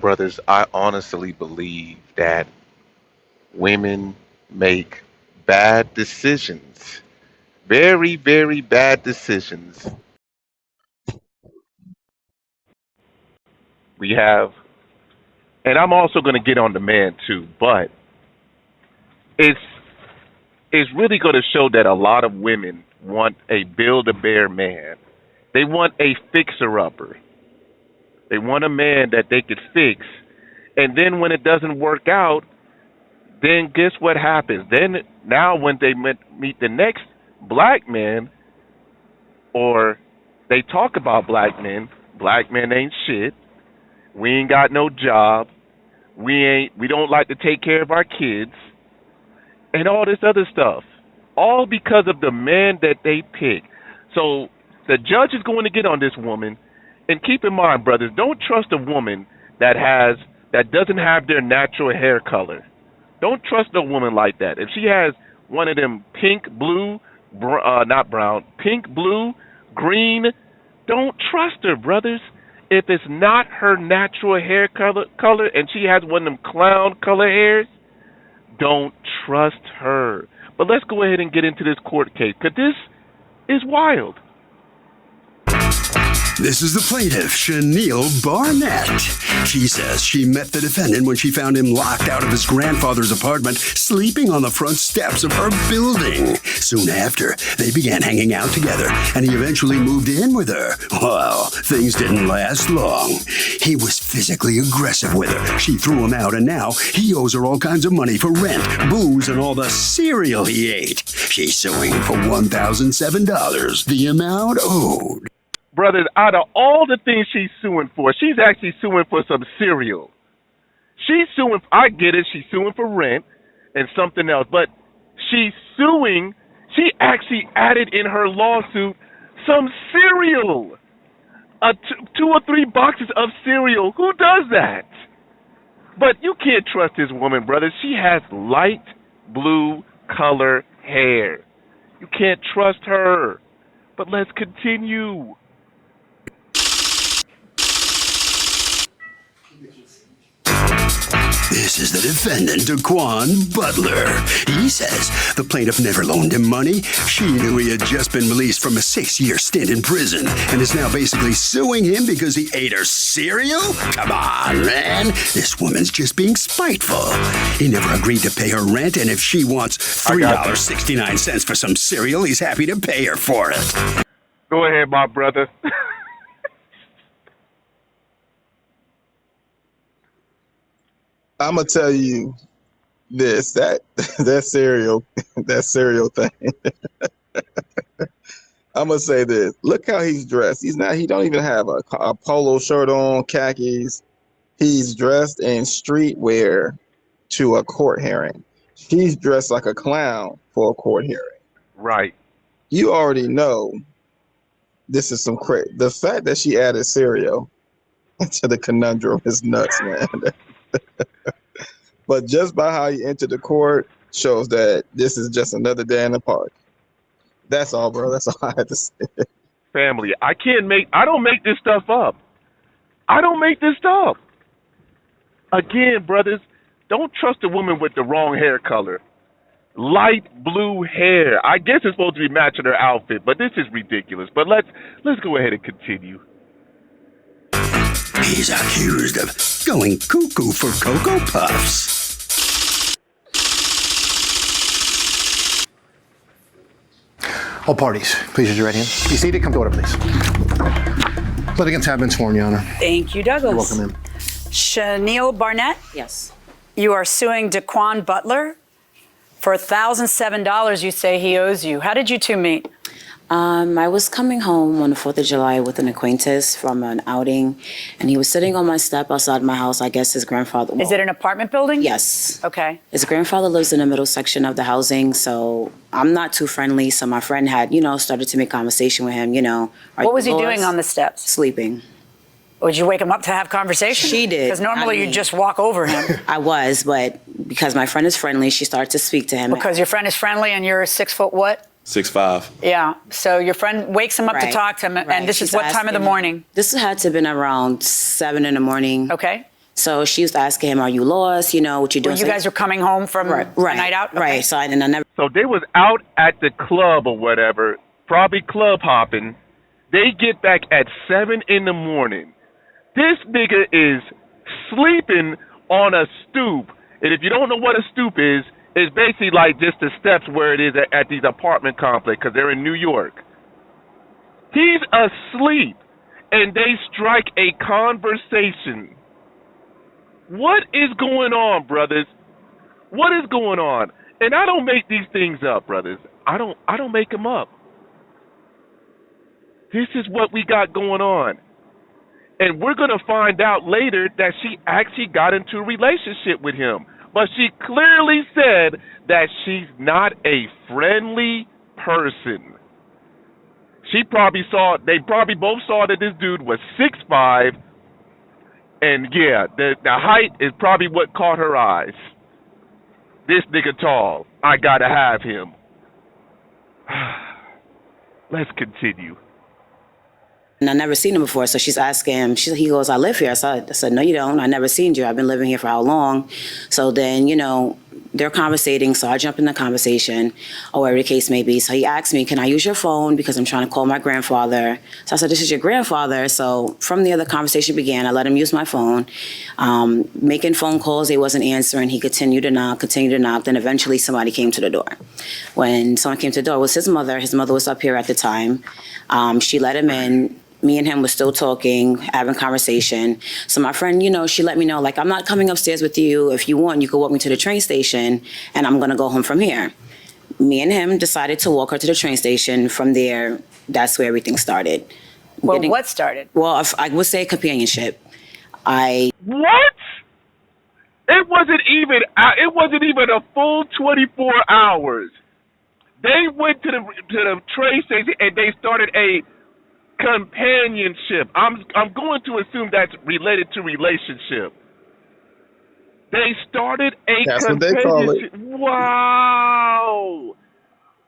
Brothers, I honestly believe that women make bad decisions, very, very bad decisions. We have, and I'm also going to get on the man too, but it's it's really going to show that a lot of women want a build a bear man. They want a fixer upper. They want a man that they could fix. And then when it doesn't work out, then guess what happens? Then now when they meet the next black man, or they talk about black men ain't shit. We ain't got no job. We don't like to take care of our kids and all this other stuff. All because of the man that they pick. So the judge is going to get on this woman. And keep in mind, brothers, don't trust a woman that doesn't have their natural hair color. Don't trust a woman like that. If she has one of them pink, blue, not brown, pink, blue, green, don't trust her, brothers. If it's not her natural hair color and she has one of them clown color hairs, don't trust her. But let's go ahead and get into this court case, because this is wild. This is the plaintiff, Chanel Barnett. She says she met the defendant when she found him locked out of his grandfather's apartment, sleeping on the front steps of her building. Soon after, they began hanging out together, and he eventually moved in with her. Well, things didn't last long. He was physically aggressive with her. She threw him out, and now he owes her all kinds of money for rent, booze, and all the cereal he ate. She's suing for $1,007, the amount owed. Brothers, out of all the things she's suing for, she's actually suing for some cereal. I get it, she's suing for rent and something else, but she actually added in her lawsuit some cereal. 2 or 3 boxes of cereal. Who does that? But you can't trust this woman, brothers. She has light blue color hair. You can't trust her. But let's continue. This is the defendant, Daquan Butler. He says the plaintiff never loaned him money. She knew he had just been released from a 6-year stint in prison and is now basically suing him because he ate her cereal? Come on, man. This woman's just being spiteful. He never agreed to pay her rent, and if she wants $3.69 for some cereal, he's happy to pay her for it. Go ahead, my brother. I'm gonna tell you this, that cereal thing. I'm gonna say this. Look how he's dressed. He don't even have a polo shirt on, khakis. He's dressed in streetwear to a court hearing. She's dressed like a clown for a court hearing. Right. You already know this is some crazy. The fact that she added cereal to the conundrum is nuts, man. But just by how he entered the court shows that this is just another day in the park. That's all, bro. That's all I had to say. Family, I don't make this stuff up. I don't make this stuff. Again, brothers, don't trust a woman with the wrong hair color. Light blue hair. I guess it's supposed to be matching her outfit, but this is ridiculous. But let's go ahead and continue. He's accused of going cuckoo for Cocoa Puffs. All parties, please raise your right hand. Be seated. Come to order, please. Litigants have been sworn, Your Honor. Thank you, Douglas. You're welcome, ma'am. Chanel Barnett? Yes. You are suing Daquan Butler for $1,007 you say he owes you. How did you two meet? I was coming home on the 4th of July with an acquaintance from an outing, and he was sitting on my step outside my house. I guess his grandfather... Is it an apartment building? Yes. Okay. His grandfather lives in the middle section of the housing, so I'm not too friendly. So my friend had, started to make conversation with him, What was he doing on the steps? Sleeping. Would you wake him up to have conversation? She did. Because normally you just walk over him. I was, but because my friend is friendly, she started to speak to him. Because your friend is friendly and you're 6 foot what? 6'5". Yeah. So your friend wakes him up to Right. talk to him, Right. and this is She's what time of the asking- morning? This had to have been around 7 in the morning. Okay. So she was asking him, "Are you lost? You know what you doing?" When you guys were coming home from right, a night out? Okay. right. So I never. So they was out at the club or whatever, probably club hopping. They get back at 7 a.m. This nigga is sleeping on a stoop. And if you don't know what a stoop is, it's basically like just the steps where it is at these apartment complexes because they're in New York. He's asleep, and they strike a conversation. What is going on, brothers? What is going on? And I don't make these things up, brothers. I don't make them up. This is what we got going on. And we're going to find out later that she actually got into a relationship with him. But she clearly said that she's not a friendly person. They probably both saw that this dude was 6'5", and yeah, the height is probably what caught her eyes. This nigga tall. I gotta have him. Let's continue. And I never seen him before, so she's asking him. He goes, "I live here." So I said, "No, you don't. I never seen you. I've been living here for how long?" So then, they're conversating, so I jump in the conversation, or whatever the case may be. So he asked me, "Can I use your phone? Because I'm trying to call my grandfather." So I said, "This is your grandfather." So from there, the conversation began. I let him use my phone, making phone calls. He wasn't answering. He continued to knock. Then eventually somebody came to the door. When someone came to the door, it was his mother. His mother was up here at the time. She let him in. Me and him were still talking, having conversation. So my friend, she let me know, like, "I'm not coming upstairs with you. If you want, you could walk me to the train station, and I'm going to go home from here." Me and him decided to walk her to the train station. From there, that's where everything started. Well, what started? Well, I would say companionship. What? It wasn't even a full 24 hours. They went to the train station and they started a companionship. I'm going to assume that's related to relationship. They started a That's companionship. what they call it. Wow,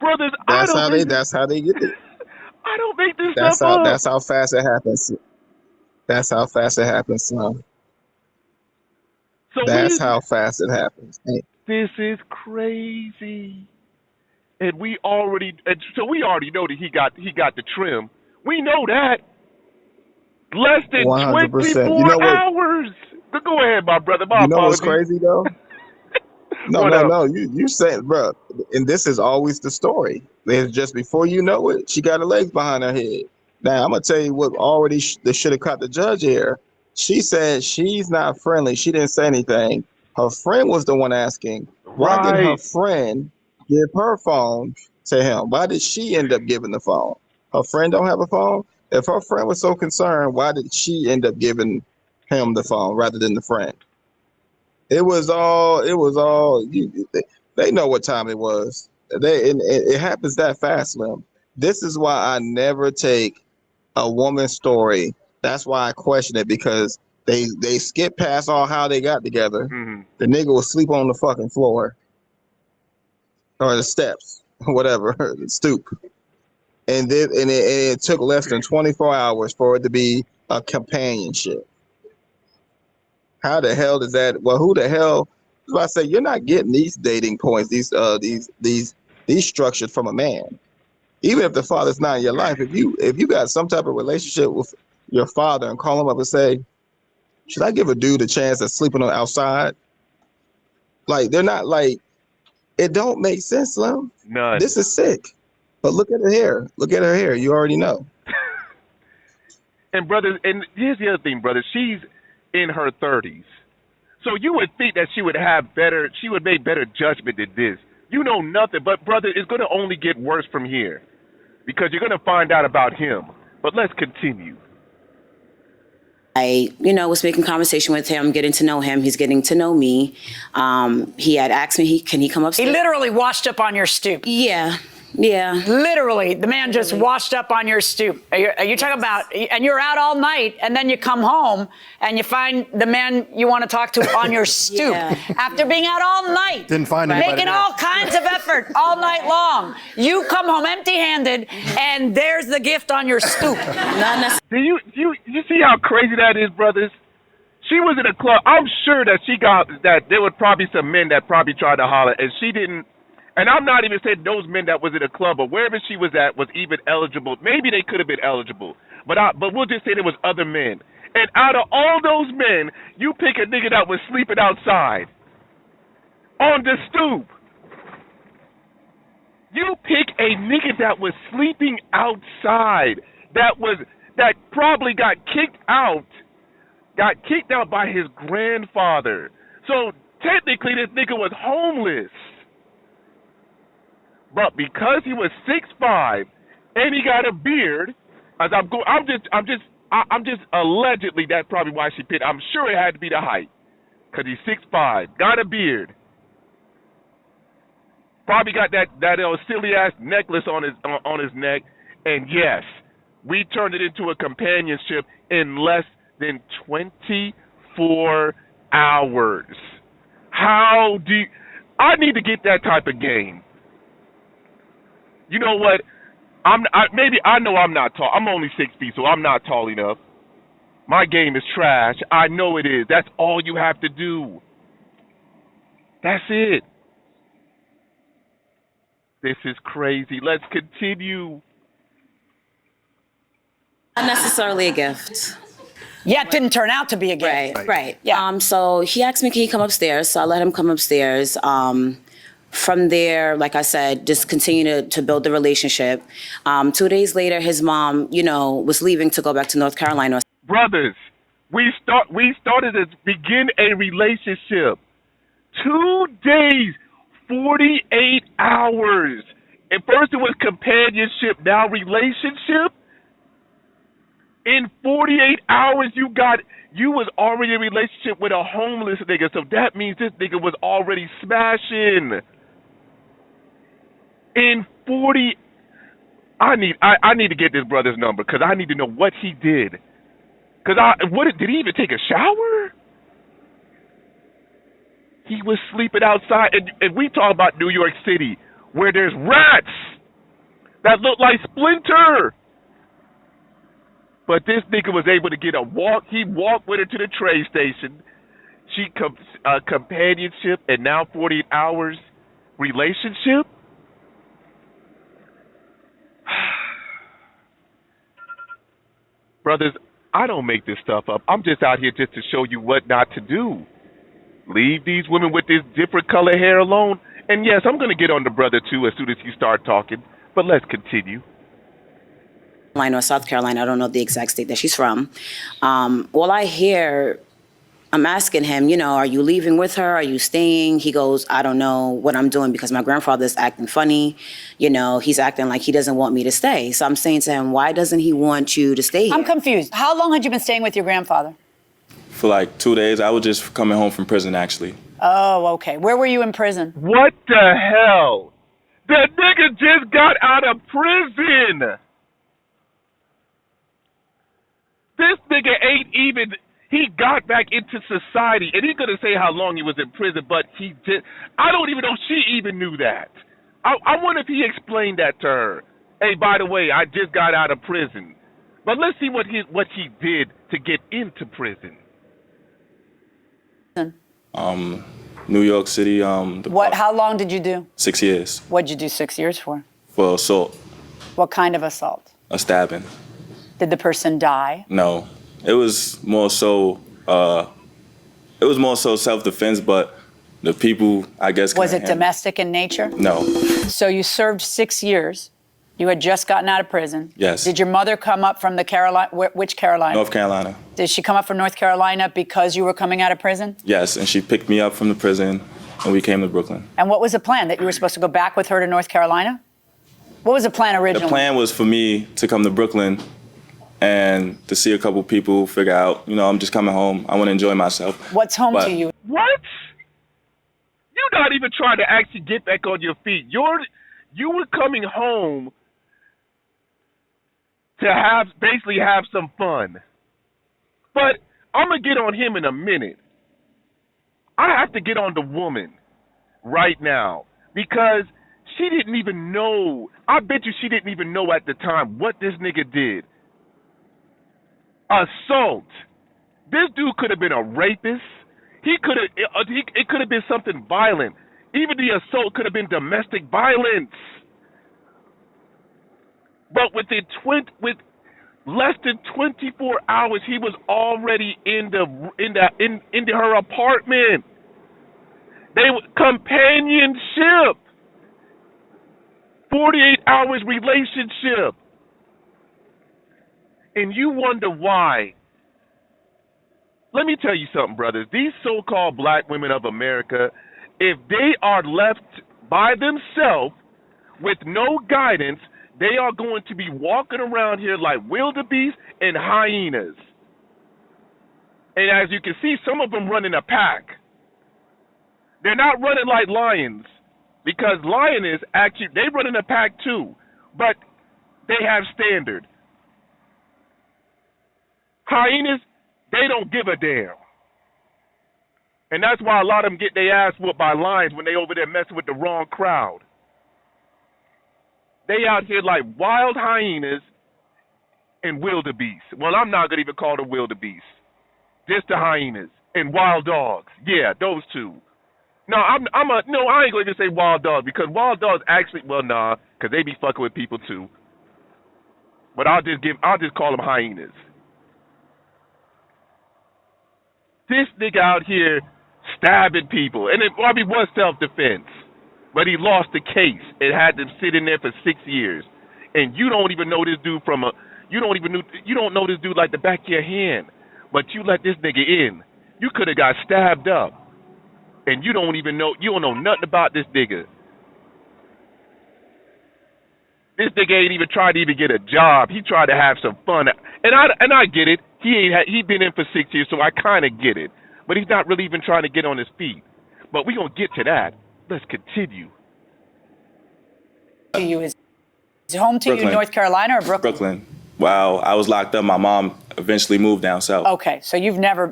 brothers. That's how they get it. I don't make this stuff up. That's how fast it happens. That's how fast it happens, son. So That's how fast it happens. This is crazy. And we already know that he got the trim. We know that. Less than 100%. 24 hours. Go ahead, my brother. You know what's crazy though? No. You said, bro, and this is always the story. It's just before you know it, she got her legs behind her head. Now I'm gonna tell you what already they should have caught the judge here. She said she's not friendly. She didn't say anything. Her friend was the one asking. Why did her friend give her phone to him? Why did she end up giving the phone? Her friend don't have a phone? If her friend was so concerned, why did she end up giving him the phone rather than the friend? It was all, they know what time it was. It happens that fast, Slim. This is why I never take a woman's story. That's why I question it, because they skip past all how they got together. Mm-hmm. The nigga was sleep on the fucking floor or the steps, whatever, the stoop. And it took less than 24 hours for it to be a companionship. How the hell does that? Well, who the hell? So I say you're not getting these dating points, these structures from a man. Even if the father's not in your life, if you got some type of relationship with your father and call him up and say, "Should I give a dude a chance at sleeping on outside?" Like, they're not like, it don't make sense, Slim. None. This is sick. But look at her hair. Look at her hair. You already know. And brothers, and here's the other thing, brother. She's in her 30s, so you would think that she would make better judgment than this. You know nothing, but brother, it's going to only get worse from here, because you're going to find out about him. But let's continue. I was making conversation with him, getting to know him. He's getting to know me. He had asked me, can he come upstairs? He literally washed up on your stoop. Yeah. Literally, the man just washed up on your stoop. Are you talking about, and you're out all night, and then you come home, and you find the man you want to talk to on your stoop. Yeah. After being out all night. Didn't find anybody. Making all kinds of effort all night long. You come home empty-handed, and there's the gift on your stoop. Do you see how crazy that is, brothers? She was in a club. I'm sure that there were probably some men that probably tried to holler, and she didn't. And I'm not even saying those men that was in a club or wherever she was at was even eligible. Maybe they could have been eligible, but we'll just say there was other men. And out of all those men, you pick a nigga that was sleeping outside on the stoop. You pick a nigga that was sleeping outside, that probably got kicked out by his grandfather. So technically this nigga was homeless. But because he was 6'5" and he got a beard, I'm just allegedly that's probably why she picked. I'm sure it had to be the height, because he's 6'5", got a beard. Probably got that silly ass necklace on his neck, and yes, we turned it into a companionship in less than 24 hours. I need to get that type of game. You know what? I know I'm not tall. I'm only 6 feet, so I'm not tall enough. My game is trash. I know it is. That's all you have to do. That's it. This is crazy. Let's continue. Not necessarily a gift. Yeah, it didn't turn out to be a gift. Right. Yeah. So he asked me, can he come upstairs? So I let him come upstairs. From there, like I said, just continue to build the relationship. 2 days later, his mom, was leaving to go back to North Carolina. Brothers, we started to begin a relationship. 2 days, 48 hours. At first it was companionship, now relationship. In 48 hours, you was already in a relationship with a homeless nigga. So that means this nigga was already smashing. In 40, I need to get this brother's number because I need to know what he did. Because did he even take a shower? He was sleeping outside, and we talk about New York City, where there's rats that look like Splinter. But this nigga was able to get a walk. He walked with her to the train station. She companionship, and now 48 hours relationship. Brothers, I don't make this stuff up. I'm just out here just to show you what not to do. Leave these women with this different color hair alone. And yes, I'm going to get on the brother too as soon as you start talking. But let's continue. Or South Carolina, I don't know the exact state that she's from. All I hear, I'm asking him, are you leaving with her? Are you staying? He goes, I don't know what I'm doing because my grandfather's acting funny. He's acting like he doesn't want me to stay. So I'm saying to him, why doesn't he want you to stay here? I'm confused. How long had you been staying with your grandfather? For like 2 days. I was just coming home from prison, actually. Oh, okay. Where were you in prison? What the hell? The nigga just got out of prison. This nigga ain't even, he got back into society, and he's going to say how long he was in prison, but he did. I don't even know if she even knew that. I wonder if he explained that to her. Hey, by the way, I just got out of prison. But let's see what he did to get into prison. New York City. How long did you do? 6 years. What'd you do 6 years for? For assault. What kind of assault? A stabbing. Did the person die? No. It was more so self-defense, but the people, I guess, was it domestic in nature? No. So you served 6 years. You had just gotten out of prison. Yes. Did your mother come up from the Carolina? Which Carolina? North Carolina. Did she come up from North Carolina because you were coming out of prison? Yes, and she picked me up from the prison, and we came to Brooklyn. And what was the plan? That you were supposed to go back with her to North Carolina? What was the plan originally? The plan was for me to come to Brooklyn and to see a couple people, figure out, I'm just coming home. I want to enjoy myself. What's home to you? What? You're not even trying to actually get back on your feet. You were coming home to basically have some fun. But I'm going to get on him in a minute. I have to get on the woman right now because she didn't even know. I bet you she didn't even know at the time what this nigga did. Assault. This dude could have been a rapist. He could have. It could have been something violent. Even the assault could have been domestic violence. But with less than 24 hours, he was already into her apartment. They were companionship. 48 hours relationship. And you wonder why. Let me tell you something, brothers. These so-called black women of America, if they are left by themselves with no guidance, they are going to be walking around here like wildebeest and hyenas. And as you can see, some of them run in a pack. They're not running like lions, because lioness actually, they run in a pack too, but they have standard. Hyenas, they don't give a damn. And that's why a lot of them get their ass whooped by lions when they over there messing with the wrong crowd. They out here like wild hyenas and wildebeest. Well, I'm not going to even call them wildebeest. Just the hyenas and wild dogs. Yeah, those two. No, I ain't going to even say wild dogs, because wild dogs actually, well, nah, because they be fucking with people too. But I'll just call them hyenas. This nigga out here stabbing people, and it probably was self-defense, but he lost the case and had them sit in there for 6 years. And you don't even know this dude you don't know this dude like the back of your hand, but you let this nigga in. You could have got stabbed up, and you don't know nothing about this nigga. This nigga ain't even tried to even get a job. He tried to have some fun, and I get it. He been in for 6 years, so I kind of get it. But he's not really even trying to get on his feet. But we gonna get to that. Let's continue. Is home to Brooklyn. you North Carolina or Brooklyn? Brooklyn. While I was locked up, my mom eventually moved down south. Okay, so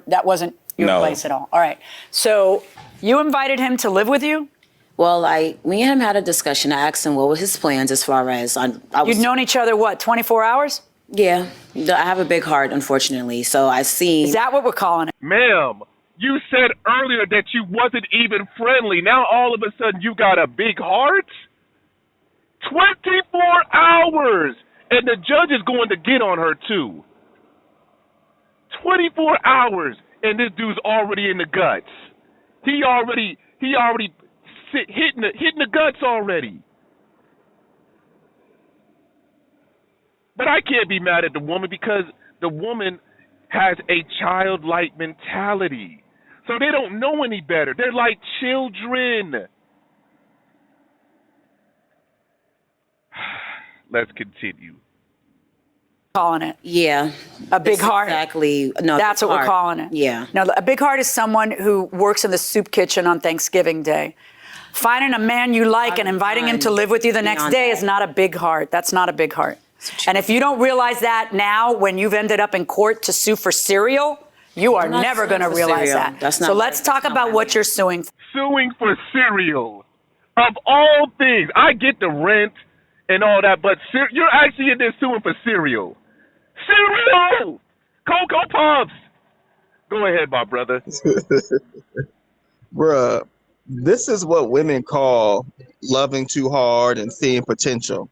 that wasn't your No. place at all. All right. So you invited him to live with you? Well, me and him had a discussion. I asked him what were his plans as far as I was. You'd known each other, what, 24 hours? Yeah, I have a big heart, unfortunately. So I seen. Is that what we're calling it? Ma'am, you said earlier that you wasn't even friendly. Now all of a sudden you got a big heart? 24 hours! And the judge is going to get on her too. 24 hours, and this dude's already in the guts. He already hitting the guts already. But I can't be mad at the woman, because the woman has a childlike mentality. So they don't know any better. They're like children. Let's continue. Calling it Yeah. a big That's heart. Exactly. No, That's big what we're heart. calling it. Yeah. Now, a big heart is someone who works in the soup kitchen on Thanksgiving Day. Finding a man you like and inviting him to live with you the next day is not a big heart. That's not a big heart. And if you don't realize that now, when you've ended up in court to sue for cereal, you are I'm not never going to suing for realize cereal. that. That's not So my- let's talk that's not about my what name. you're suing for. Suing for cereal. Of all things, I get the rent and all that, but you're actually in there suing for cereal. Cereal! Cocoa Puffs! Go ahead, my brother. Bruh, this is what women call loving too hard and seeing potential,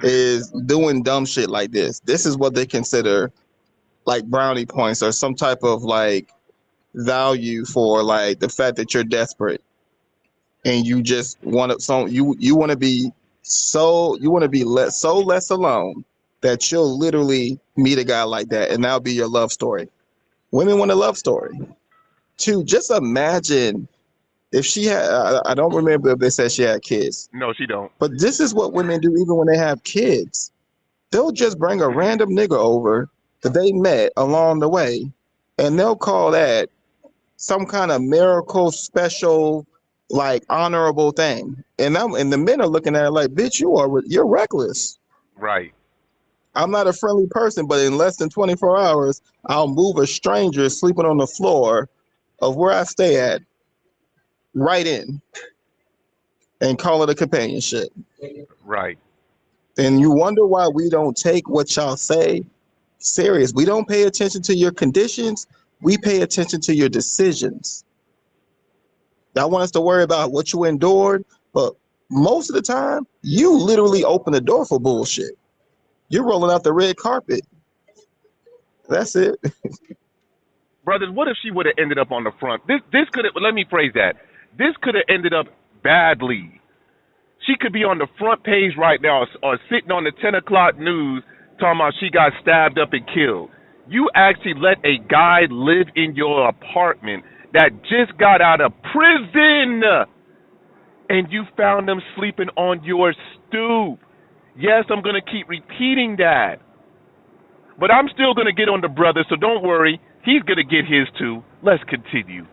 is doing dumb shit like this. This is what they consider like brownie points, or some type of like value for like the fact that you're desperate and you just want to, you want to be less alone that you'll literally meet a guy like that, and that'll be your love story. Women want a love story. Just imagine if she had, I don't remember if they said she had kids, No, she don't. but this is what women do even when they have kids. They'll just bring a random nigga over that they met along the way, and they'll call that some kind of miracle, special, like honorable thing. And the men are looking at it like, bitch, you're reckless. Right. I'm not a friendly person, but in less than 24 hours, I'll move a stranger sleeping on the floor of where I stay at right in and call it a companionship. Right. And you wonder why we don't take what y'all say serious. We don't pay attention to your conditions We pay attention to your decisions. Y'all want us to worry about what you endured, but most of the time, you literally open the door for bullshit. You're rolling out the red carpet. That's it. Brothers, what if she would have ended up on the front? This could have, let me phrase that. This could have ended up badly. She could be on the front page right now or sitting on the 10 o'clock news talking about she got stabbed up and killed. You actually let a guy live in your apartment that just got out of prison, and you found him sleeping on your stoop. Yes, I'm going to keep repeating that. But I'm still going to get on the brother, so don't worry. He's going to get his too. Let's continue.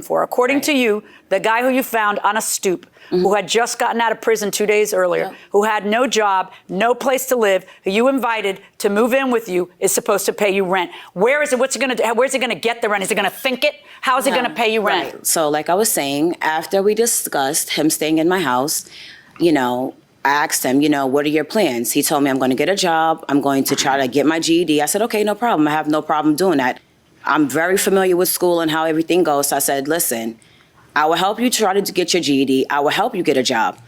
For. According to you, the guy who you found on a stoop, who had just gotten out of prison 2 days earlier, who had no job, no place to live, who you invited to move in with you, is supposed to pay you rent. Where is it? What's it going to do? Where's it going to get the rent? Is it going to think it? How is it going to pay you rent? Right. So like I was saying, after we discussed him staying in my house, you know, I asked him, you know, what are your plans? He told me I'm going to get a job. I'm going to try to get my GED. I said, okay, no problem. I have no problem doing that. I'm very familiar with school and how everything goes. So I said, listen, I will help you try to get your GED. I will help you get a job.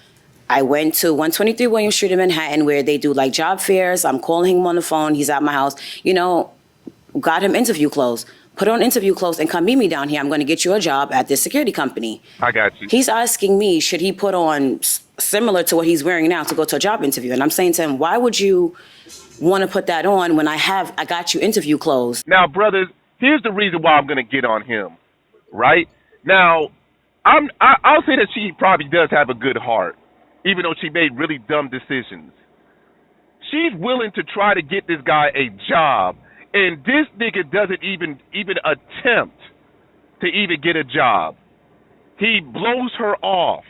I went to 123 William Street in Manhattan where they do like job fairs. I'm calling him on the phone. He's at my house. You know, got him interview clothes. Put on interview clothes and come meet me down here. I'm going to get you a job at this security company. I got you. He's asking me, should he put on similar to what he's wearing now to go to a job interview? And I'm saying to him, why would you want to put that on when I got you interview clothes? Now, brothers, here's the reason why I'm going to get on him, right? Now, I'll say that she probably does have a good heart, even though she made really dumb decisions. She's willing to try to get this guy a job, and this nigga doesn't even attempt to even get a job. He blows her off.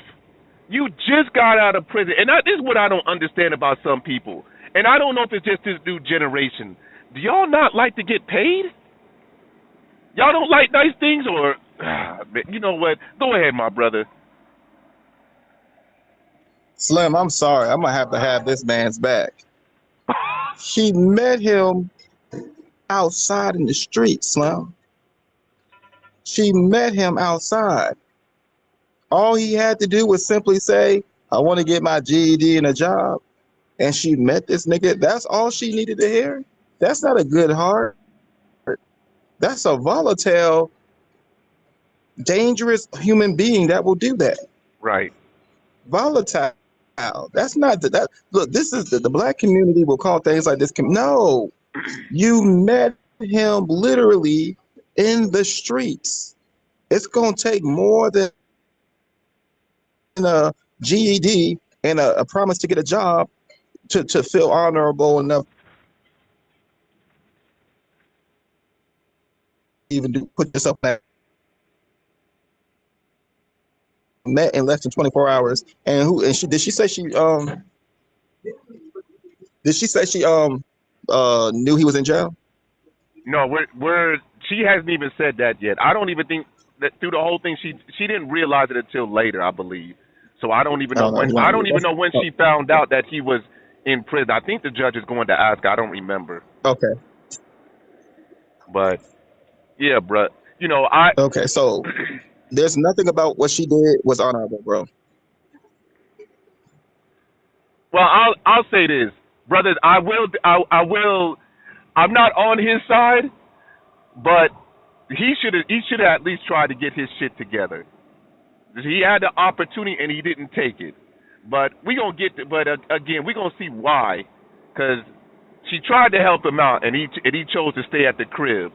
You just got out of prison, and this is what I don't understand about some people, and I don't know if it's just this new generation. Do y'all not like to get paid? Y'all don't like nice things, or you know what? Go ahead, my brother. Slim, I'm sorry. I'm going to have this man's back. She met him outside in the street, Slim. She met him outside. All he had to do was simply say, I want to get my GED and a job. And she met this nigga. That's all she needed to hear. That's not a good heart. That's a volatile, dangerous human being that will do that. Right. Volatile. That's not that. Look, this is the black community will call things like this. No, you met him literally in the streets. It's gonna take more than a GED and a promise to get a job to feel honorable enough. Even put yourself in that. Met in less than 24 hours, and did she say she knew he was in jail? No, she hasn't even said that yet. I don't even think that through the whole thing she didn't realize it until later, I believe. So I don't even know when she found out that he was in prison. I think the judge is going to ask. I don't remember. Okay. But yeah, bro. You know, okay, so there's nothing about what she did was honorable, bro. Well, I'll say this, brothers. I will. I'm not on his side, but he should have at least tried to get his shit together. He had the opportunity and he didn't take it. But we gonna get. Again, we gonna see why, because she tried to help him out and he chose to stay at the crib.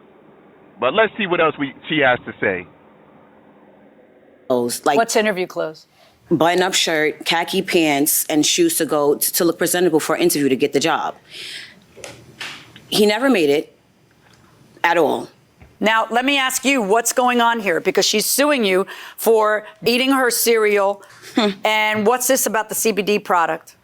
But let's see what else she has to say. Like what's interview clothes? Button-up shirt, khaki pants, and shoes to go to look presentable for an interview to get the job. He never made it at all. Now, let me ask you, what's going on here? Because she's suing you for eating her cereal. And what's this about the CBD product?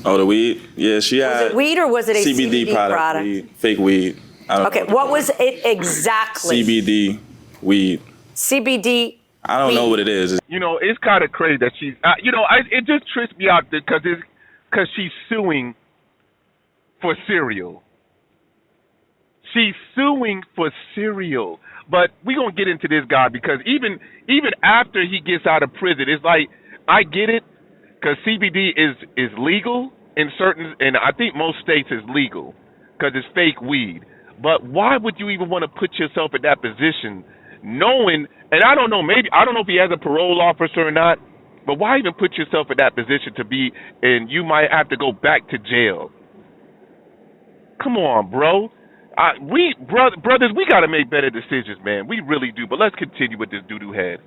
Oh, the weed? Yeah, she had. Was it weed or was it a CBD product? Weed, fake weed. Okay, what was it exactly? CBD weed. CBD. I don't know what it is. You know, it's kind of crazy that she's. It just trips me out because she's suing for cereal. She's suing for cereal. But we're going to get into this guy because even after he gets out of prison, it's like, I get it, because CBD is legal in certain, and I think most states is legal because it's fake weed. But why would you even want to put yourself in that position knowing, and I don't know, maybe, I don't know if he has a parole officer or not, but why even put yourself in that position to be, and you might have to go back to jail? Come on, bro. Brothers, we got to make better decisions, man. We really do. But let's continue with this doo-doo head.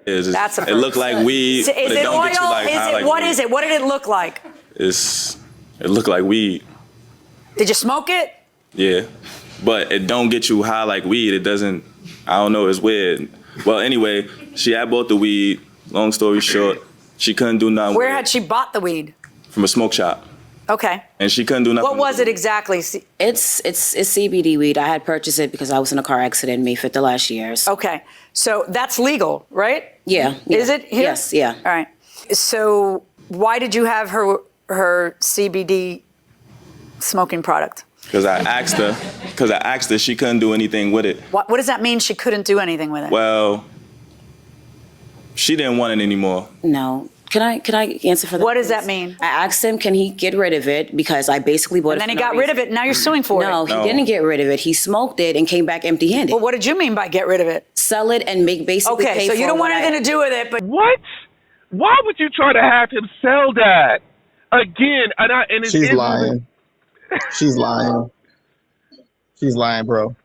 That's it looked like weed. Is it oil? What is it? What did it look like? It looked like weed. Did you smoke it? Yeah, but it don't get you high like weed. It doesn't. I don't know. It's weird. Well, anyway, she had bought the weed. Long story short, she couldn't do nothing. Where had she bought the weed? From a smoke shop. Okay. And she couldn't do nothing. What was it exactly? It's CBD weed. I had purchased it because I was in a car accident May 5th of last year. Okay. So that's legal, right? Yeah. Is it here? Yes, yeah. All right. So why did you have her CBD smoking product? Because I asked her, she couldn't do anything with it. What does that mean, she couldn't do anything with it? Well, she didn't want it anymore. No. Can I answer for that? What does that mean? I asked him, can he get rid of it? Because I basically bought it. And then he got rid of it, and now you're suing for it. No, he didn't get rid of it. He smoked it and came back empty-handed. Well, what did you mean by get rid of it? Sell it and make basically Okay, pay so for you don't want what anything to do with it, but What? Why would you try to have him sell that? Again, She's lying. She's lying. She's lying, bro.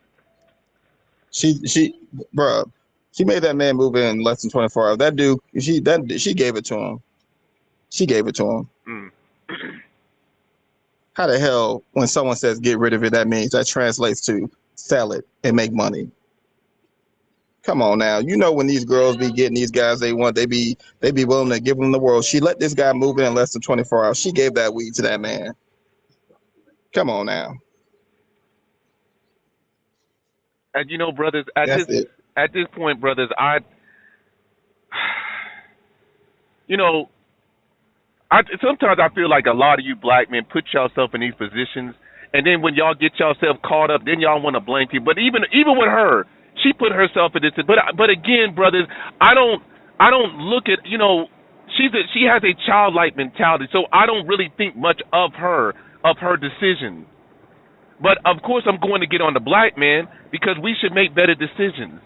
Bro. She made that man move in less than 24 hours. That dude, she gave it to him. She gave it to him. How the hell, when someone says get rid of it, that translates to sell it and make money? Come on now. You know when these girls be getting these guys they want, they be willing to give them the world. She let this guy move in less than 24 hours. She gave that weed to that man. Come on now. And you know, brothers, at this point, brothers, sometimes I feel like a lot of you black men put yourself in these positions, and then when y'all get yourself caught up, then y'all want to blame people. But even with her, she put herself in this. But again, brothers, I don't look at, she has a childlike mentality, so I don't really think much of her decision. But of course, I'm going to get on the black man because we should make better decisions.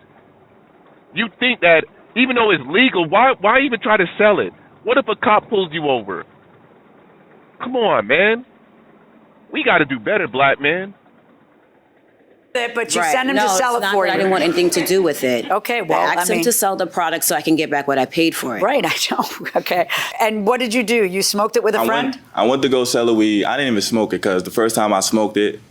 You think that even though it's legal, why even try to sell it? What if a cop pulls you over? Come on, man. We got to do better, black man. But you send him to sell it for you. I didn't want anything to do with it. Okay, well, I asked him to sell the product so I can get back what I paid for it. Right, I know. Okay. And what did you do? You smoked it with a friend? I went to go sell the weed. I didn't even smoke it because the first time I smoked it,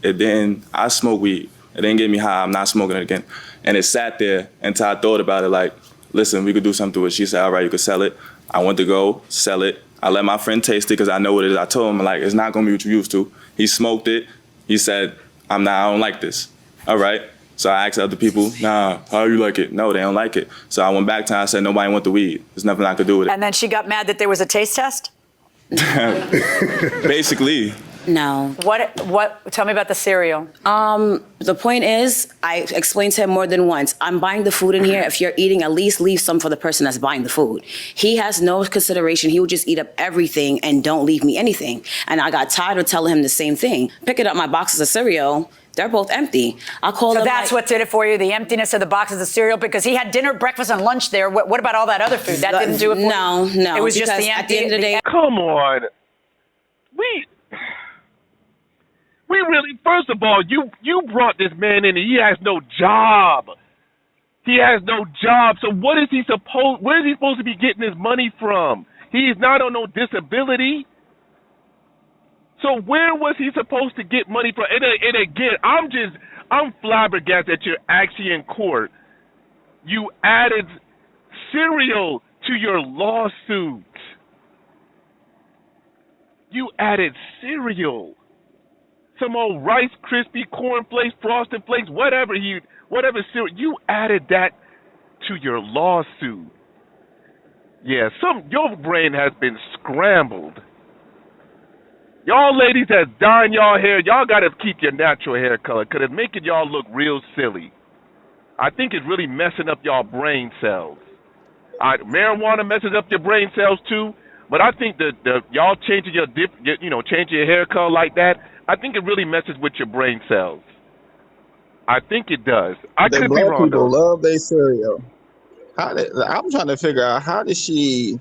I smoked weed. It didn't get me high. I'm not smoking it again. And it sat there until I thought about it like, listen, we could do something with it. She said, all right, you could sell it. I went to go sell it. I let my friend taste it because I know what it is. I told him, like, it's not going to be what you're used to. He smoked it. He said, I don't like this. All right. So I asked other people, nah, how you like it? No, they don't like it. So I went back to her, I said, nobody want the weed. There's nothing I could do with it. And then she got mad that there was a taste test? Basically. No. What? Tell me about the cereal. The point is, I explained to him more than once, I'm buying the food in here. If you're eating, at least leave some for the person that's buying the food. He has no consideration. He would just eat up everything and don't leave me anything. And I got tired of telling him the same thing. Picking up my boxes of cereal, they're both empty. So that's what did it for you, the emptiness of the boxes of cereal? Because he had dinner, breakfast, and lunch there. What about all that other food? That didn't do it for you? No. It was just the empty. At the end of the day. Come on. We really, first of all, you brought this man in and he has no job. He has no job. So where is he supposed to be getting his money from? He is not on no disability. So where was he supposed to get money from? And again, I'm flabbergasted that you're actually in court. You added cereal to your lawsuit. You added cereal. Some old Rice Krispie cornflakes, Frosted Flakes, whatever cereal. You added that to your lawsuit. Yeah, your brain has been scrambled. Y'all ladies that's dyeing y'all hair, y'all got to keep your natural hair color because it's making y'all look real silly. I think it's really messing up y'all brain cells. Marijuana messes up your brain cells too, but I think that y'all changing changing your hair color like that, I think it really messes with your brain cells. I think it does. I The could be black wrong people though. love their cereal. I'm trying to figure out how did she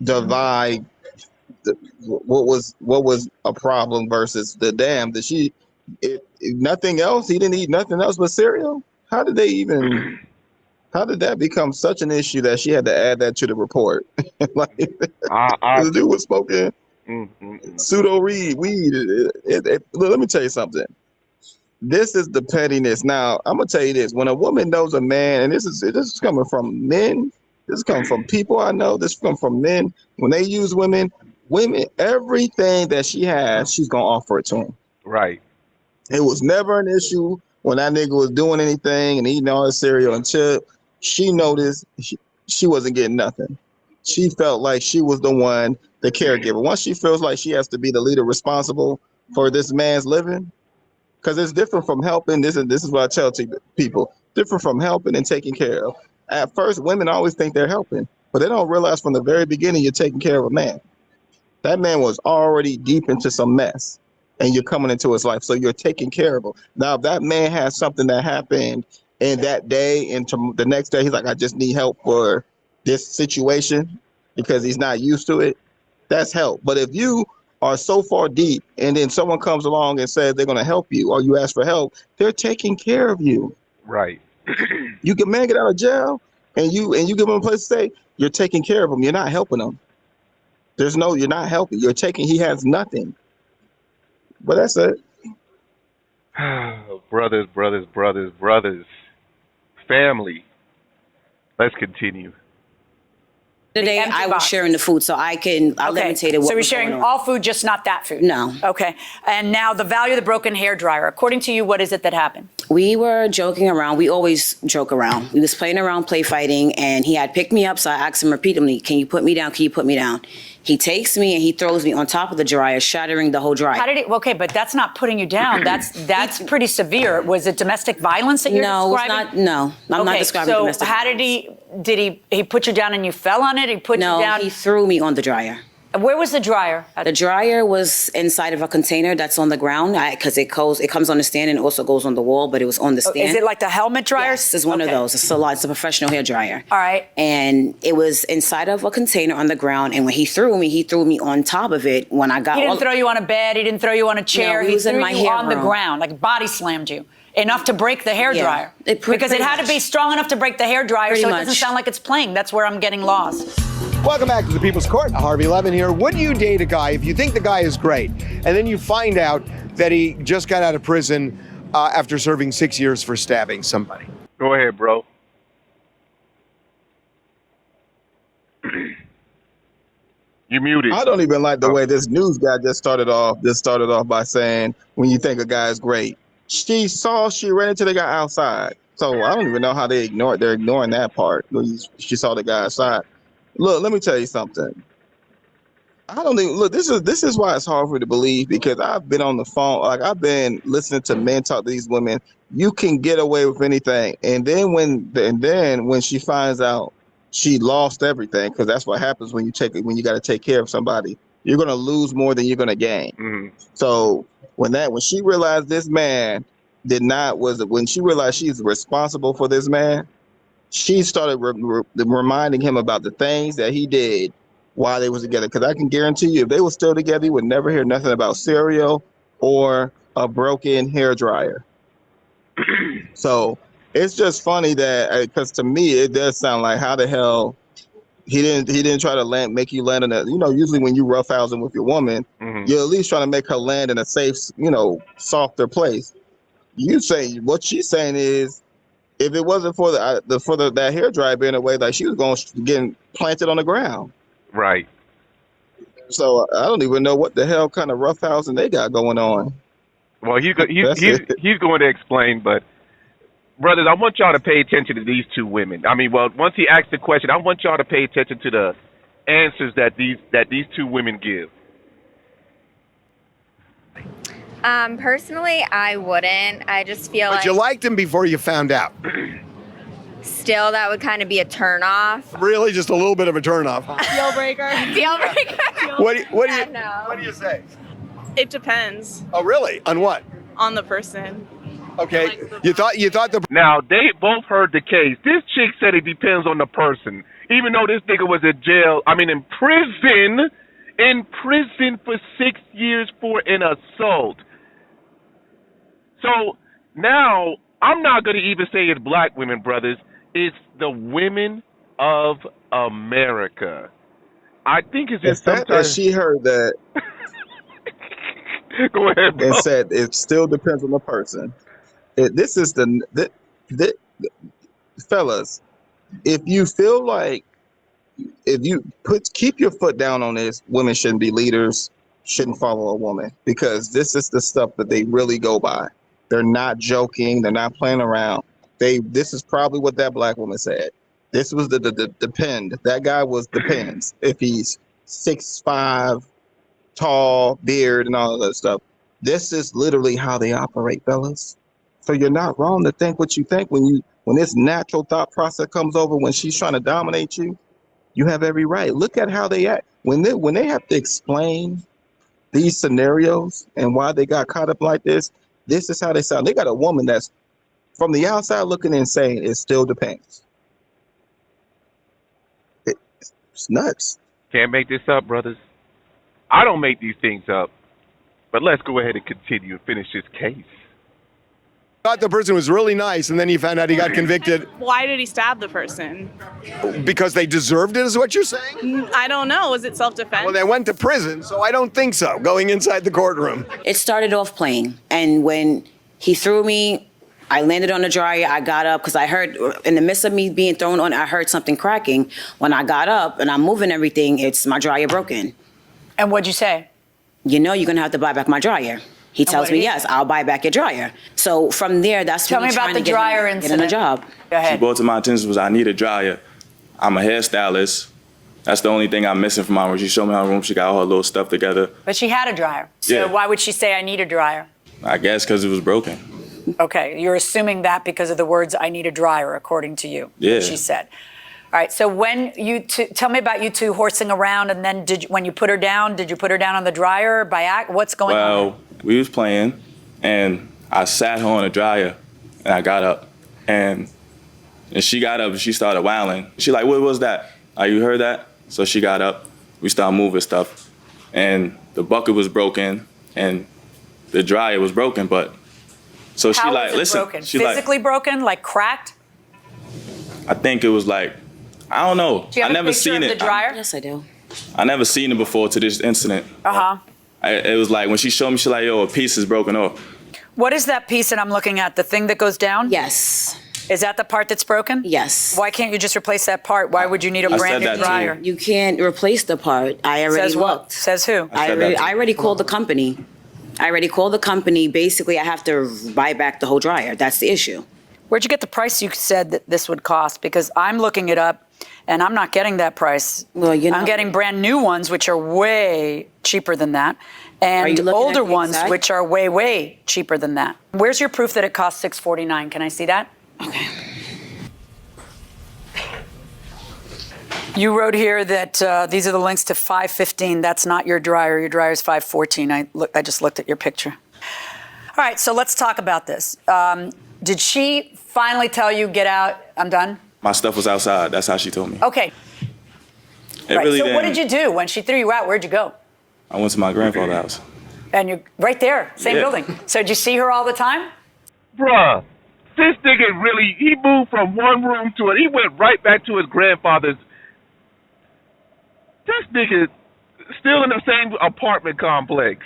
divide what was a problem versus the damn that nothing else. He didn't eat nothing else but cereal. How did that become such an issue that she had to add that to the report? Like the dude was smoking pseudo weed. Let me tell you something. This is the pettiness. Now I'm gonna tell you this: when a woman knows a man, and this is coming from men, this is coming from people I know. This is coming from men. When they use women, everything that she has, she's gonna offer it to him. Right. It was never an issue when that nigga was doing anything and eating all his cereal until she noticed she wasn't getting nothing. She felt like she was the one, the caregiver. Once she feels like she has to be the leader responsible for this man's living, because it's different from helping. This is what I tell people. Different from helping and taking care of. At first, women always think they're helping, but they don't realize from the very beginning you're taking care of a man. That man was already deep into some mess, and you're coming into his life, so you're taking care of him. Now, if that man has something that happened in that day, and the next day he's like, I just need help for this situation because he's not used to it, that's help. But if you are so far deep and then someone comes along and says they're going to help you or you ask for help, they're taking care of you. Right. You can get out of jail and you give him a place to stay, you're taking care of him. You're not helping him. You're not helping. He has nothing. But that's it. Brothers. Family. Let's continue. Today empty I was box. sharing the food, so I limited what So you're was sharing going on. all food, just not that food? No. Okay. And now the value of the broken hair dryer. According to you, what is it that happened? We were joking around. We always joke around. We was playing around, play fighting, and he had picked me up, so I asked him repeatedly, can you put me down? Can you put me down? He takes me and he throws me on top of the dryer, shattering the whole dryer. How did it? Okay, but that's not putting you down. That's pretty severe. Was it domestic violence that you're describing? I'm not describing domestic how violence. did he put you down and you fell on it? He put you down? He threw me on the dryer. Where was the dryer? The dryer was inside of a container that's on the ground because it comes on the stand and also goes on the wall, but it was on the stand. Is it like the helmet dryer? Yes, it's one of those. It's a professional hair dryer. All right. And it was inside of a container on the ground. And when he threw me on top of it. When I got He didn't throw you on a bed. He didn't throw you on a chair. No, he was in my threw you hair on the room. ground, like body slammed you. Enough to break the hair dryer. Because it had to be strong enough to break the hair dryer, so it doesn't sound like it's playing. That's where I'm getting lost. Welcome back to the People's Court. Harvey Levin here. Would you date a guy if you think the guy is great, and then you find out that he just got out of prison after serving 6 years for stabbing somebody? Go ahead, bro. You muted. I don't even like the way this news guy just started off by saying, when you think a guy is great. She ran into the guy outside. So I don't even know how they're ignoring that part. She saw the guy outside. Look, let me tell you something. This is why it's hard for me to believe, because I've been on the phone, like I've been listening to men talk to these women. You can get away with anything. And then when she finds out she lost everything, because that's what happens when you got to take care of somebody. You're gonna lose more than you're gonna gain. Mm-hmm. So when she realized this man when she realized she's responsible for this man, she started reminding him about the things that he did while they was together. Because I can guarantee you, if they were still together, you would never hear nothing about cereal or a broken hair dryer. So it's just funny that, because to me it does sound like, how the hell he didn't try to make you land in a, usually when you roughhousing with your woman, mm-hmm. you're at least trying to make her land in a safe, softer place. What she's saying is, if it wasn't for that hair dryer being away, like, she was going to get planted on the ground. Right. So I don't even know what the hell kind of roughhousing they got going on. Well, he's going to explain, but brothers, I want y'all to pay attention to these two women. I mean, well, once he asked the question, I want y'all to pay attention to the answers that these two women give. Personally, I wouldn't. I just feel But like you liked him before you found out. still that would kind of be a turnoff. Really, just a little bit of a turnoff. Deal breaker. Deal breaker. What do you say? It depends Oh, really? On what? on the person. Okay. You thought the Now, they both heard the case. This chick said it depends on the person. Even though this nigga was in prison for 6 years for an assault. So now, I'm not going to even say it's black women, brothers. It's the women of America. I think it's The just fact that sometimes. she heard that Go ahead, bro. and said it still depends on the person. This is the fellas. If you feel like keep your foot down on this, women shouldn't be leaders, shouldn't follow a woman, because this is the stuff that they really go by. They're not joking. They're not playing around. This is probably what that black woman said. This was the depend. That guy was depends. If he's 6'5", tall, beard, and all of that stuff. This is literally how they operate, fellas. So you're not wrong to think what you think when this natural thought process comes over when she's trying to dominate you. You have every right. Look at how they act when they have to explain these scenarios and why they got caught up like this. This is how they sound. They got a woman that's from the outside looking in saying it still depends. It's nuts. Can't make this up, brothers. I don't make these things up. But let's go ahead and continue and finish this case. thought the person was really nice, and then you found out he got convicted Why did he stab the person? because they deserved it, is what you're saying? I don't know. Was it self-defense? Well, they went to prison, so I don't think so, going inside the courtroom. It started off playing, and when he threw me, I landed on the dryer. I got up because I heard, in the midst of me being thrown on, I heard something cracking. When I got up and I'm moving everything, it's my dryer broken. And what'd you say? You know you're gonna have to buy back my dryer. He tells what me, did he yes, I'll buy back your dryer. So from there, that's Tell when me he's about trying the to dryer get in a incident. job. Go She ahead. brought to my attention was I need a dryer. I'm a hairstylist. That's the only thing I'm missing from my room. She showed me her room. She got all her little stuff together. But she had a dryer. So Yeah. why would she say, I need a dryer? I guess because it was broken. Okay, you're assuming that because of the words, I need a dryer, according to you. Yeah. She said. All right, so when tell me about you two horsing around, and then when you put her down, did you put her down on the dryer what's going on? Well, we was playing, and I sat her on the dryer, and I got up, and she got up and she started wailing. She like, what was that? You heard that? So she got up, we started moving stuff, and the bucket was broken, and the dryer was broken, but so she How like, was it listen, broken? she Physically broken, like cracked? I think it was like, I don't know. Do you have I never a picture seen of it. the dryer? Yes, I do. I never seen it before to this incident. Uh-huh. It was like when she showed me, she like, yo, a piece is broken off. What is that piece that I'm looking at? The thing that goes down? Yes. Is that the part that's broken? Yes. Why can't you just replace that part? Why would you need a I brand said new that too. dryer? You can't replace the part. I already Says what? looked. Says who? I said that too. I already called the company. Basically, I have to buy back the whole dryer. That's the issue. Where'd you get the price you said that this would cost? Because I'm looking it up, and I'm not getting that price. Well, you know- I'm getting brand new ones, which are way cheaper than that, Are you and looking at older the ones, exact- which are way, way cheaper than that. Where's your proof that it costs $649? Can I see that? Okay. You wrote here that these are the links to 515. That's not your dryer. Your dryer is 514. I just looked at your picture. All right, so let's talk about this. Did she finally tell you, get out, I'm done? My stuff was outside. That's how she told me. Okay. It Right. really So what didn't- did you do when she threw you out? Where'd you go? I went to my grandfather's house. And you're right there, same Yeah. building. So did you see her all the time? Bruh, this nigga really, he moved from one room to it. He went right back to his grandfather's. This nigga still in the same apartment complex.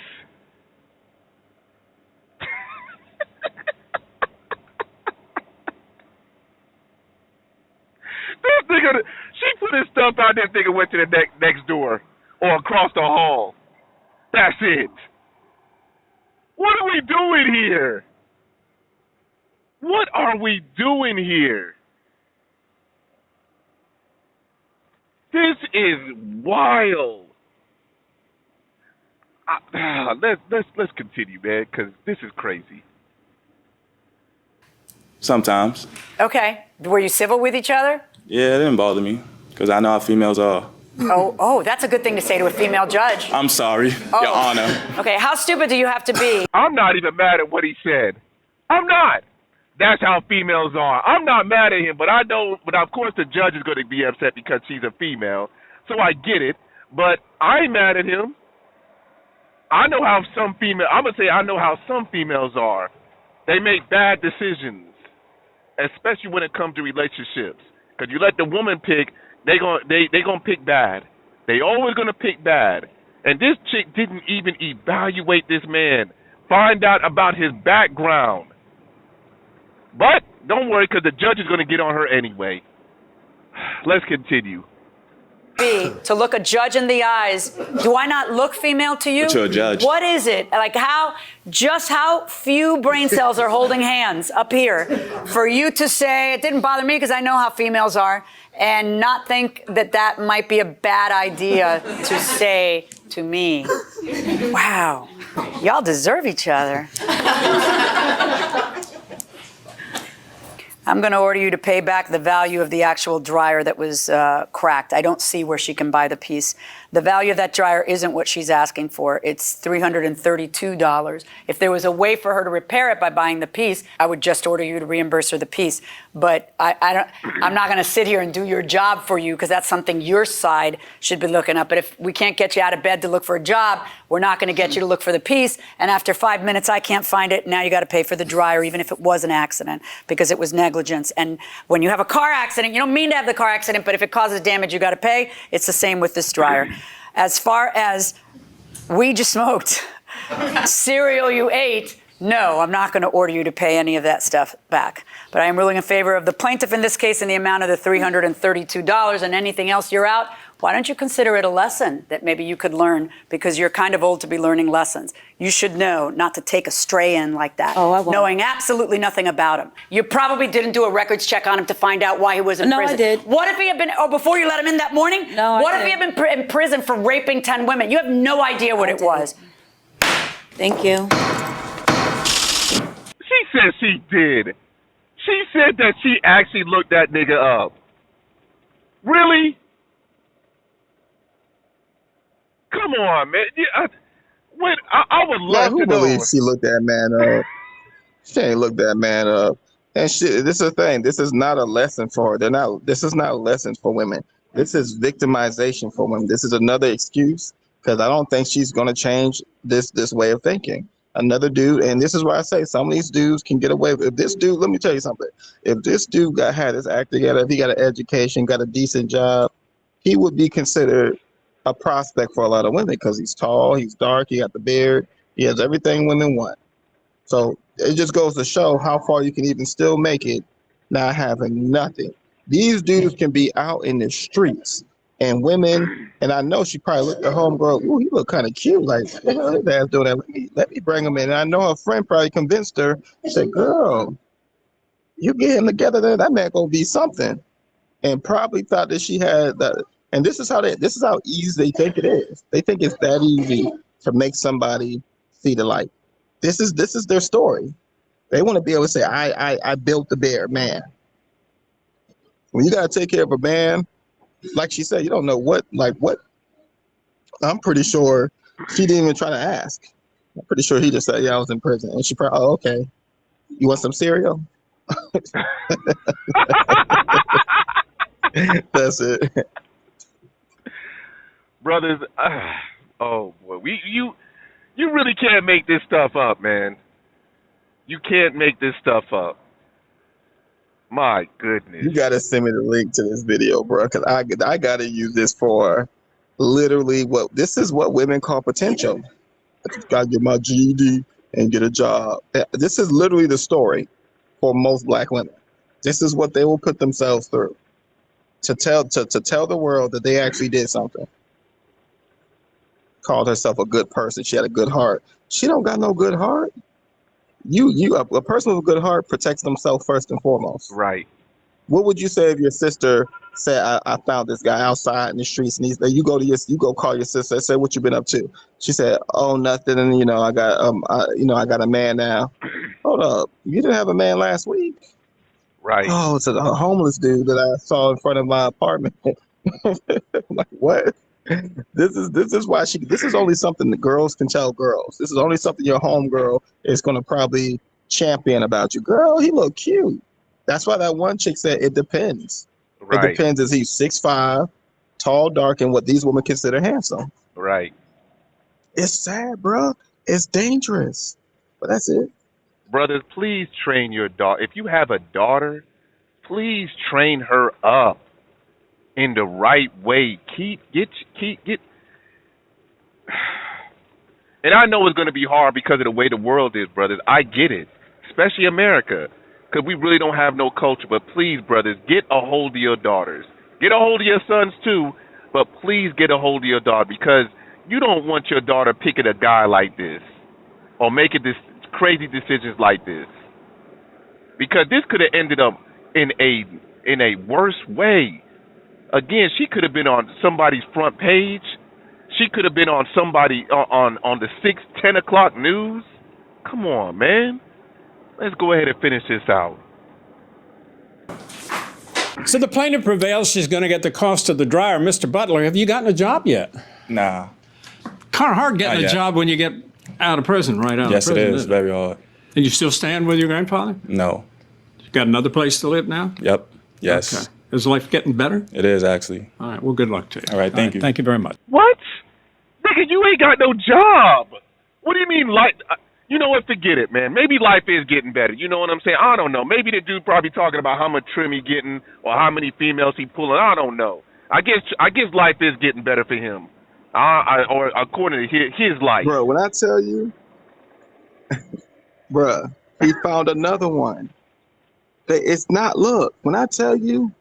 This nigga, she put his stuff out there thinking went to the next door or across the hall. That's it. What are we doing here? What are we doing here? This is wild. let's continue, man, because this is crazy. Sometimes. Okay. Were you civil with each other? Yeah, it didn't bother me because I know how females are. Oh, that's a good thing to say to a female judge. I'm sorry, Your Honor. Okay, how stupid do you have to be? I'm not even mad at what he said. I'm not. That's how females are. I'm not mad at him, but I know, but of course the judge is going to be upset because she's a female, so I get it, but I ain't mad at him. I know how some I'm going to say I know how some females are. They make bad decisions, especially when it comes to relationships. Because you let the woman pick, they gonna pick bad. They always gonna pick bad. And this chick didn't even evaluate this man, find out about his background. But don't worry, because the judge is gonna get on her anyway. Let's continue. To look a judge in the eyes. Do I not look female to you? But you're a judge. What is it? Like how few brain cells are holding hands up here for you to say, it didn't bother me because I know how females are, and not think that might be a bad idea to say to me. Wow. Y'all deserve each other. I'm going to order you to pay back the value of the actual dryer that was cracked. I don't see where she can buy the piece. The value of that dryer isn't what she's asking for. It's $332. If there was a way for her to repair it by buying the piece, I would just order you to reimburse her the piece. But I'm not going to sit here and do your job for you because that's something your side should be looking up. But if we can't get you out of bed to look for a job, we're not going to get you to look for the piece. And after 5 minutes, I can't find it. Now you got to pay for the dryer, even if it was an accident, because it was negligence. And when you have a car accident, you don't mean to have the car accident, but if it causes damage, you got to pay. It's the same with this dryer. As far as weed you smoked, cereal you ate, no, I'm not going to order you to pay any of that stuff back. But I am ruling in favor of the plaintiff in this case in the amount of the $332, and anything else you're out. Why don't you consider it a lesson that maybe you could learn, because you're kind of old to be learning lessons. You should know not to take a stray in like that, knowing absolutely nothing about him. You probably didn't do a records check on him to find out why he was in prison. No, I did. What if he had been, before you let him in that morning? No, What if he had been in prison for raping 10 women? You have no idea what it was. Thank you. She said she did. She said that she actually looked that nigga up. Really? Come on, man. I would love who to know. believes she looked that man up? She ain't looked that man up. And this is the thing. This is not a lesson for her. This is not a lesson for women. This is victimization for women. This is another excuse, because I don't think she's going to change this way of thinking. Another dude, and this is why I say some of these dudes can get away with it. If this dude, let me tell you something. If this dude had his act together, if he got an education, got a decent job, he would be considered a prospect for a lot of women, because he's tall, he's dark, he got the beard, he has everything women want. So it just goes to show how far you can even still make it not having nothing. These dudes can be out in the streets, and women, and I know she probably looked at homegirl, ooh, he look kind of cute, like, what the hell is that doing that? Let me bring him in. And I know her friend probably convinced her, she said, girl, you get him together there, that man gonna be something. And probably thought that she had that. And this is how easy they think it is. They think it's that easy to make somebody see the light. This is their story. They want to be able to say, I built the bear, man. When you gotta take care of a man, like she said, you don't know what. I'm pretty sure she didn't even try to ask. I'm pretty sure he just said, yeah, I was in prison. And she probably, oh, okay. You want some cereal? That's it. Brothers, oh boy, you really can't make this stuff up, man. You can't make this stuff up. My goodness. You gotta send me the link to this video, bro, because I gotta use this for literally this is what women call potential. I just gotta get my GED and get a job. This is literally the story for most black women. This is what they will put themselves through to tell the world that they actually did something. Called herself a good person. She had a good heart. She don't got no good heart. A person with a good heart protects themselves first and foremost. Right. What would you say if your sister said, I found this guy outside in the streets, and you go call your sister and say, what you been up to? She said, oh, nothing, and I got I got a man now. Hold up, you didn't have a man last week? Right. Oh, it's a homeless dude that I saw in front of my apartment. I'm like, what? This is why this is only something that girls can tell girls. This is only something your homegirl is gonna probably champion about you. Girl, he look cute. That's why that one chick said it depends. Right. It depends. Is he 6'5", tall, dark, and what these women consider handsome? Right. It's sad, bro. It's dangerous. But that's it. Brothers, please train your daughter. If you have a daughter, please train her up in the right way. Get. And I know it's going to be hard because of the way the world is, brothers. I get it, especially America, because we really don't have no culture. But please, brothers, get a hold of your daughters. Get a hold of your sons too, but please get a hold of your daughter, because you don't want your daughter picking a guy like this or making this crazy decisions like this, because this could have ended up in a worse way. Again, she could have been on somebody's front page. She could have been on somebody on the 10 o'clock news. Come on, man. Let's go ahead and finish this out. So the plaintiff prevails. She's going to get the cost of the dryer. Mr. Butler, have you gotten a job yet? Nah. Kind of hard getting Not a yet. job when you get out of prison, right out Yes, of prison. it is. Very hard. And you still stand with your grandfather? No. You got another place to live now? Yep. Yes. Okay. Is life getting better? It is, actually. All right. Well, good luck to you. All right. Thank you. Thank you very much. What? Nigga, you ain't got no job. What do you mean, like, you know what? Forget it, man. Maybe life is getting better. You know what I'm saying? I don't know. Maybe the dude probably talking about how much trim he getting or how many females he pulling. I don't know. I guess life is getting better for him. Or according to his life. Bro, when I tell you, bruh, he found another one. It's not, look, when I tell you,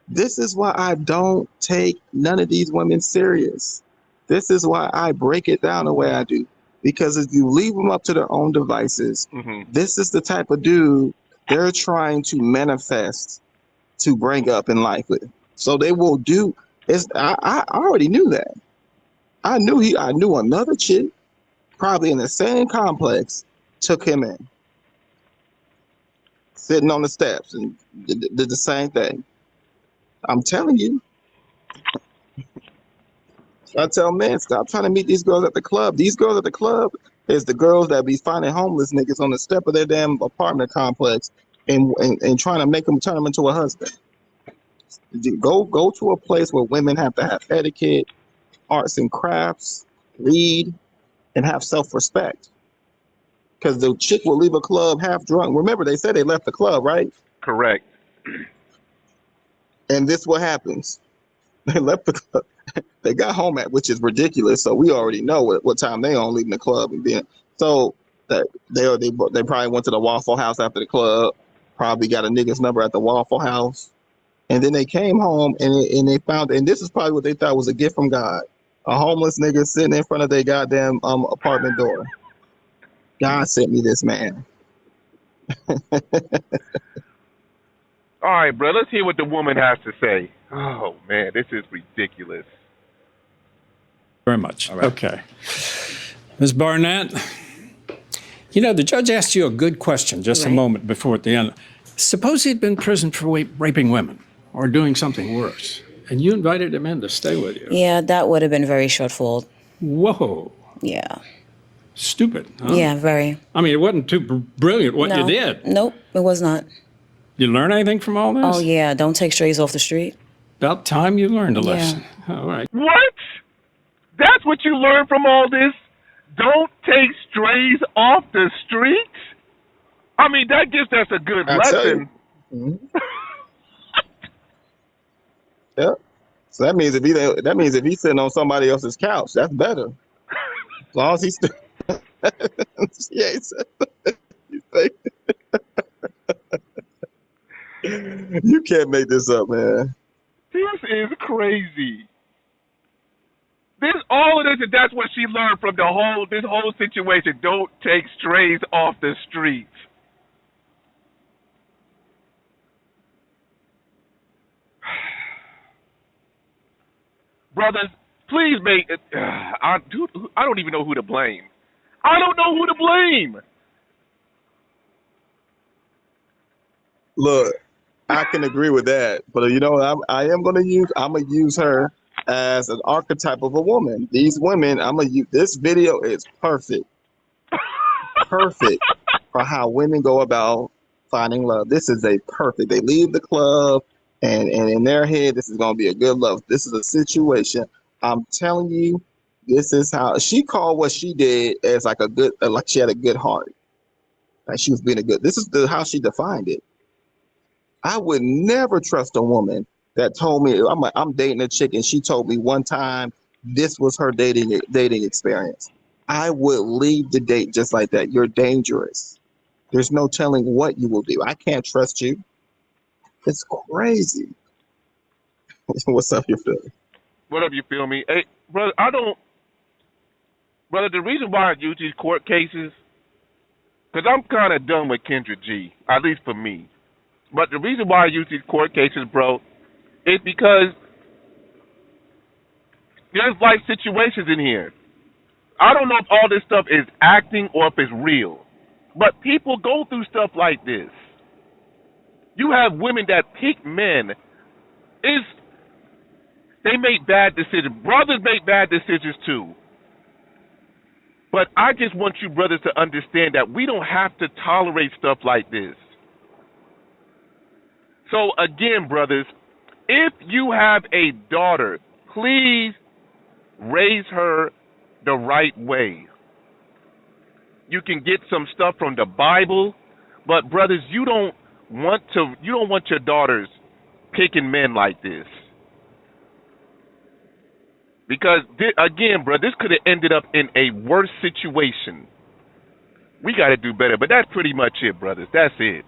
this is why I don't take none of these women serious. This is why I break it down the way I do. Because if you leave them up to their own devices, this is the type of dude they're trying to manifest to bring up in life with. So they will do. I already knew that. I knew another chick, probably in the same complex, took him in, sitting on the steps, and did the same thing. I'm telling you. I tell men, stop trying to meet these girls at the club. These girls at the club is the girls that be finding homeless niggas on the step of their damn apartment complex and trying to turn them into a husband. Go to a place where women have to have etiquette, arts and crafts, read, and have self-respect. Because the chick will leave a club half drunk. Remember, they said they left the club, right? Correct. And this what happens. They left the club. They got home at, which is ridiculous. So we already know what time they on leaving the club and being. So that they probably went to the Waffle House after the club. Probably got a nigga's number at the Waffle House, and then they came home and they found. And this is probably what they thought was a gift from God. A homeless nigga sitting in front of their goddamn apartment door. God sent me this man. All right, bro. Let's hear what the woman has to say. Oh man, this is ridiculous. Very much. Okay. Ms. Barnett, you know, the judge asked you a good question just a moment before at the end. Suppose he'd been in prison for raping women or doing something worse, and you invited him in to stay with you. Yeah, that would have been very shortfall. Whoa. Yeah. Stupid, huh? Yeah, very. I mean, it wasn't too brilliant what you did. Nope, it was not. You learn anything from all this? Oh, yeah, don't take strays off the street. About time you learned a lesson. All right. What? That's what you learned from all this? Don't take strays off the street? I mean, that gives us a good lesson. Yep. So that means if he's sitting on somebody else's couch, that's better. As long as he's still. Yeah, he said. You can't make this up, man. This is crazy. All of this, that's what she learned from this whole situation. Don't take strays off the street. Brothers, please make it. I don't even know who to blame. I don't know who to blame. Look, I can agree with that, but you know, I'm gonna use her as an archetype of a woman. These women, I'm gonna use this video is perfect for how women go about finding love. This is a perfect. They leave the club, and in their head, this is gonna be a good love. This is a situation. I'm telling you, this is how she called what she did as like a good, like she had a good heart, like she was being a good. This is how she defined it. I would never trust a woman that told me I'm dating a chick and she told me one time this was her dating experience. I would leave the date just like that. You're dangerous. There's no telling what you will do. I can't trust you. It's crazy. What's up, you feel? What up, you feel me? Hey, brother, brother, the reason why I use these court cases, because I'm kind of done with Kendra G, at least for me. But the reason why I use these court cases, bro, is because there's life situations in here. I don't know if all this stuff is acting or if it's real, but people go through stuff like this. You have women that pick men. They make bad decisions. Brothers make bad decisions too. But I just want you brothers to understand that we don't have to tolerate stuff like this. So again, brothers, if you have a daughter, please raise her the right way. You can get some stuff from the Bible, but brothers, you don't want your daughters picking men like this. Because again, bro, this could have ended up in a worse situation. We got to do better, but that's pretty much it, brothers. That's it.